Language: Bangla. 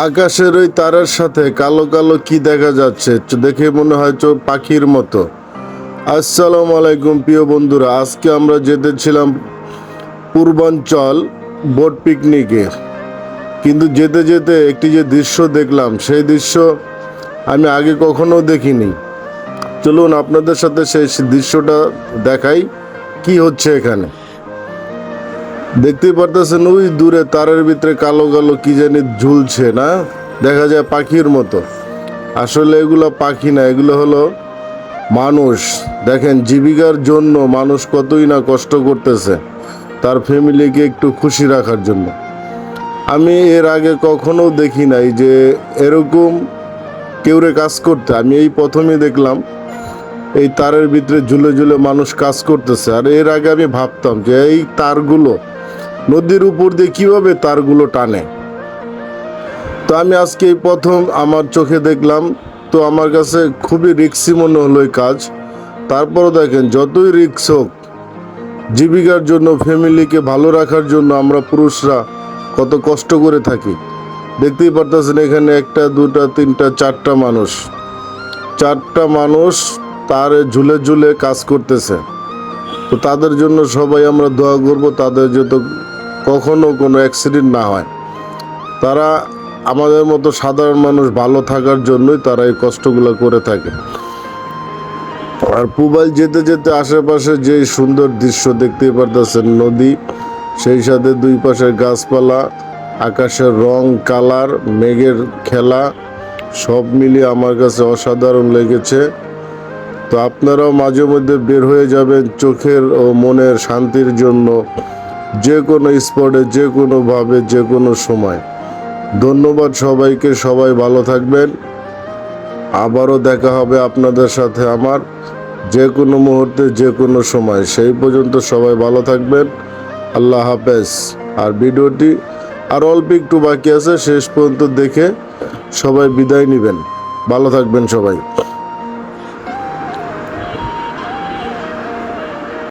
আকাশের ওই তারার সাথে কালো কালো কি দেখা যাচ্ছে, দেখে মনে হয় পাখির মতো। আসসালামু আলাইকুম প্রিয় বন্ধুরা, আজকে আমরা যেতেছিলাম পূর্বাঞ্চল বোট পিকনিকে। কিন্তু যেতে যেতে একটি যে দৃশ্য দেখলাম, সেই দৃশ্য আমি আগে কখনো দেখিনি। চলুন আপনাদের সাথে সেই দৃশ্যটা দেখাই কি হচ্ছে এখানে। দেখতেই পারতেছেন ওই দূরে তারের ভিতরে কালো কালো কি জানি ঝুলছে, না দেখা যায় পাখির মতো। আসলে এগুলো পাখি না, এগুলো হলো মানুষ। দেখেন জীবিকার জন্য মানুষ কতই না কষ্ট করতেছে তার ফ্যামিলিকে একটু খুশি রাখার জন্য। আমি এর আগে কখনো দেখি নাই যে এরকম কেউরে কাজ করতে। আমি এই প্রথমে দেখলাম এই তারের ভিতরে ঝুলে ঝুলে মানুষ কাজ করতেছে। আর এর আগে আমি ভাবতাম যে এই তারগুলো নদীর উপর দিয়ে কিভাবে তারগুলো টানে। তো আমি আজকে এই প্রথম আমার চোখে দেখলাম। তো আমার কাছে খুবই রিস্কি মনে হলো এই কাজ। তারপরও দেখেন যতই রিস্ক হোক, জীবিকার জন্য ফ্যামিলিকে ভালো রাখার জন্য আমরা পুরুষরা কত কষ্ট করে থাকি। দেখতেই পারতেছেন এখানে একটা দুটা তিনটা চারটা মানুষ তারে ঝুলে ঝুলে কাজ করতেছে। তো তাদের জন্য সবাই আমরা দোয়া করব, তাদের যাতে কখনো কোনো অ্যাক্সিডেন্ট না হয়। তারা আমাদের মতো সাধারণ মানুষ ভালো থাকার জন্যই তারা এই কষ্টগুলো করে থাকে। আর পুবাইল যেতে যেতে আশেপাশে যে সুন্দর দৃশ্য দেখতেই পারতেছেন, নদী, সেই সাথে দুই পাশের গাছপালা, আকাশের রং কালার, মেঘের খেলা, সব মিলিয়ে আমার কাছে অসাধারণ লেগেছে। তো আপনারাও মাঝে মধ্যে বের হয়ে যাবেন চোখের ও মনের শান্তির জন্য, যে কোনো স্পটে, যে কোনোভাবে, যে কোনো সময়। ধন্যবাদ সবাইকে, সবাই ভালো থাকবেন। আবারও দেখা হবে আপনাদের সাথে আমার যে কোনো মুহূর্তে, যে কোনো সময়। সেই পর্যন্ত সবাই ভালো থাকবেন। আল্লাহ হাফেজ। আর ভিডিওটি আর অল্প একটু বাকি আছে, শেষ পর্যন্ত দেখে সবাই বিদায় নেবেন। ভালো থাকবেন সবাই।